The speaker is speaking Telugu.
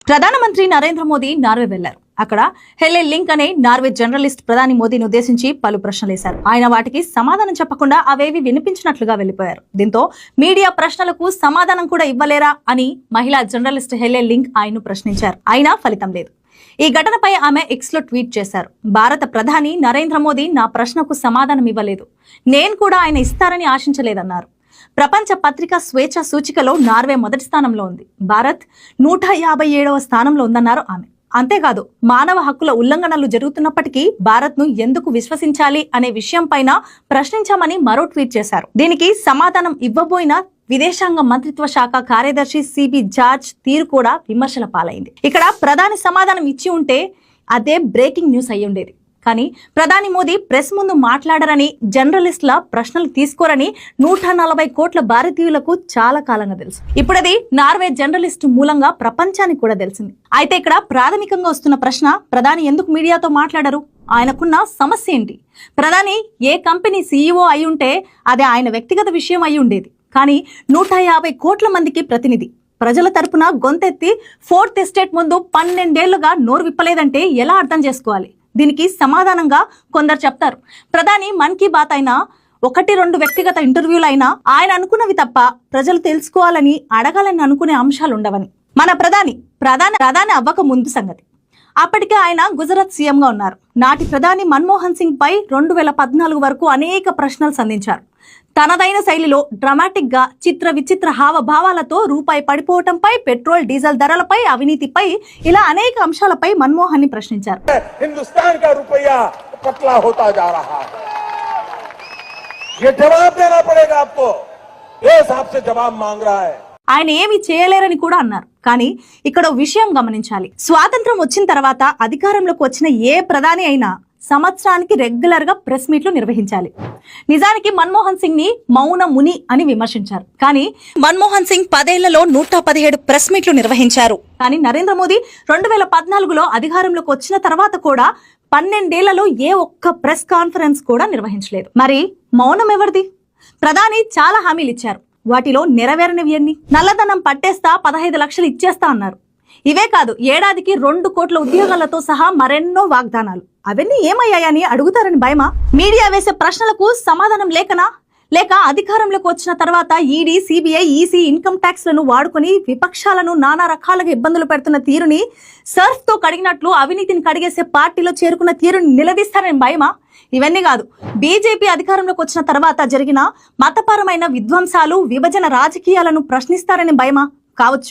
ప్రధానమంత్రి నరేంద్ర మోదీ నార్వే వెళ్లారు. అక్కడ హెల్లె లింక్ అనే నార్వే జర్నలిస్ట్ ప్రధాని మోదీని ఉద్దేశించి పలు ప్రశ్నలు వేశారు. ఆయన వాటికి సమాధానం చెప్పకుండా అవేవి వినిపించినట్లుగా వెళ్లిపోయారు. దీంతో మీడియా ప్రశ్నలకు సమాధానం కూడా ఇవ్వలేరా అని మహిళా జర్నలిస్ట్ హెల్లె లింక్ ఆయన్ను ప్రశ్నించారు. అయినా ఫలితం లేదు. ఈ ఘటనపై ఆమె ఎక్స్ లో ట్వీట్ చేశారు. భారత ప్రధాని నరేంద్ర మోదీ నా ప్రశ్నకు సమాధానం ఇవ్వలేదు, నేను కూడా ఆయన ఇస్తారని ఆశించలేదన్నారు. ప్రపంచ పత్రికా స్వేచ్ఛ సూచికలో నార్వే మొదటి స్థానంలో ఉంది. భారత్ 157వ స్థానంలో ఉందన్నారు ఆమె. అంతేకాదు, మానవ హక్కుల ఉల్లంఘనలు జరుగుతున్నప్పటికీ భారత్ ను ఎందుకు విశ్వసించాలి అనే విషయం పైన ప్రశ్నించామని మరో ట్వీట్ చేశారు. దీనికి సమాధానం ఇవ్వబోయిన విదేశాంగ మంత్రిత్వ శాఖ కార్యదర్శి సిబి జార్జ్ తీరు కూడా విమర్శల పాలైంది. ఇక్కడ ప్రధాని సమాధానం ఇచ్చి ఉంటే అదే బ్రేకింగ్ న్యూస్ అయి ఉండేది. కానీ ప్రధాని మోదీ ప్రెస్ ముందు మాట్లాడరని, జర్నలిస్టుల ప్రశ్నలు తీసుకోరని 140 కోట్ల భారతీయులకు చాలా కాలంగా తెలుసు. ఇప్పుడది నార్వే జర్నలిస్టు మూలంగా ప్రపంచానికి కూడా తెలిసింది. అయితే ఇక్కడ ప్రాథమికంగా వస్తున్న ప్రశ్న, ప్రధాని ఎందుకు మీడియాతో మాట్లాడరు? ఆయనకున్న సమస్య ఏంటి? ప్రధాని ఏ కంపెనీ సీఈఓ అయి ఉంటే అది ఆయన వ్యక్తిగత విషయం అయి ఉండేది. కానీ 150 కోట్ల మందికి ప్రతినిధి, ప్రజల తరపున గొంతెత్తి 4th ఎస్టేట్ ముందు 12 ఏళ్లుగా నోరు విప్పలేదంటే ఎలా అర్థం చేసుకోవాలి? దీనికి సమాధానంగా కొందరు చెప్తారు, ప్రధాని మన్ కీ బాత్ అయినా 1-2 వ్యక్తిగత ఇంటర్వ్యూలు అయినా ఆయన అనుకున్నవి తప్ప ప్రజలు తెలుసుకోవాలని అడగాలని అనుకునే అంశాలు ఉండవని. మన ప్రధాని అవ్వక ముందు సంగతి. అప్పటికే ఆయన గుజరాత్ సీఎంగా ఉన్నారు. నాటి ప్రధాని మన్మోహన్ సింగ్ పై 2014 వరకు అనేక ప్రశ్నలు సంధించారు. తనదైన శైలిలో డ్రామాటిక్ గా చిత్ర విచిత్ర హావభావాలతో రూపాయి పడిపోవటంపై, పెట్రోల్ డీజిల్ ధరలపై, అవినీతిపై, ఇలా అనేక అంశాలపై మన్మోహన్ ని ప్రశ్నించారు. హిందుస్థాన్ కా రూపయా పతలా హోతా జా రహా హై, యే జవాబ్ దేనా పడేగా ఆప్కో, ఏ హిసాబ్ సే జవాబ్ మాంగ్ రహా హై. ఆయన ఏమి చేయలేరని కూడా అన్నారు. కానీ ఇక్కడ విషయం గమనించాలి, స్వాతంత్రం వచ్చిన తర్వాత అధికారంలోకి వచ్చిన ఏ ప్రధాని అయినా సంవత్సరానికి రెగ్యులర్ గా ప్రెస్ మీట్లు నిర్వహించాలి. నిజానికి మన్మోహన్ సింగ్ ని మౌన ముని అని విమర్శించారు. కానీ మన్మోహన్ సింగ్ 10 ఏళ్లలో 117 ప్రెస్ మీట్లు నిర్వహించారు. కానీ నరేంద్ర మోదీ 2014లో అధికారంలోకి వచ్చిన తర్వాత కూడా 12 ఏళ్లలో ఏ ఒక్క ప్రెస్ కాన్ఫరెన్స్ కూడా నిర్వహించలేదు. మరి మౌనం ఎవరిది? ప్రధాని చాలా హామీలు ఇచ్చారు, వాటిలో నెరవేరనివి ఎన్ని? నల్లధనం పట్టేస్తా, 15 లక్షలు ఇచ్చేస్తా అన్నారు. ఇవే కాదు, ఏడాదికి 2 కోట్ల ఉద్యోగాలతో సహా మరెన్నో వాగ్దానాలు. అవన్నీ ఏమయ్యాయని అడుగుతారని భయమా? మీడియా వేసే ప్రశ్నలకు సమాధానం లేకనా? లేక అధికారంలోకి వచ్చిన తర్వాత ED, CBI, EC, income tax లను వాడుకుని విపక్షాలను నానా రకాలుగా ఇబ్బందులు పెడుతున్న తీరుని సర్ఫ్ తో కడిగినట్లు అవినీతిని కడిగేసే పార్టీలో చేరుకున్న తీరుని నిలదీస్తారని భయమా? ఇవన్నీ కాదు, బీజేపీ అధికారంలోకి వచ్చిన తర్వాత జరిగిన మతపరమైన విధ్వంసాలు, విభజన రాజకీయాలను ప్రశ్నిస్తారని భయమా? కావచ్చు.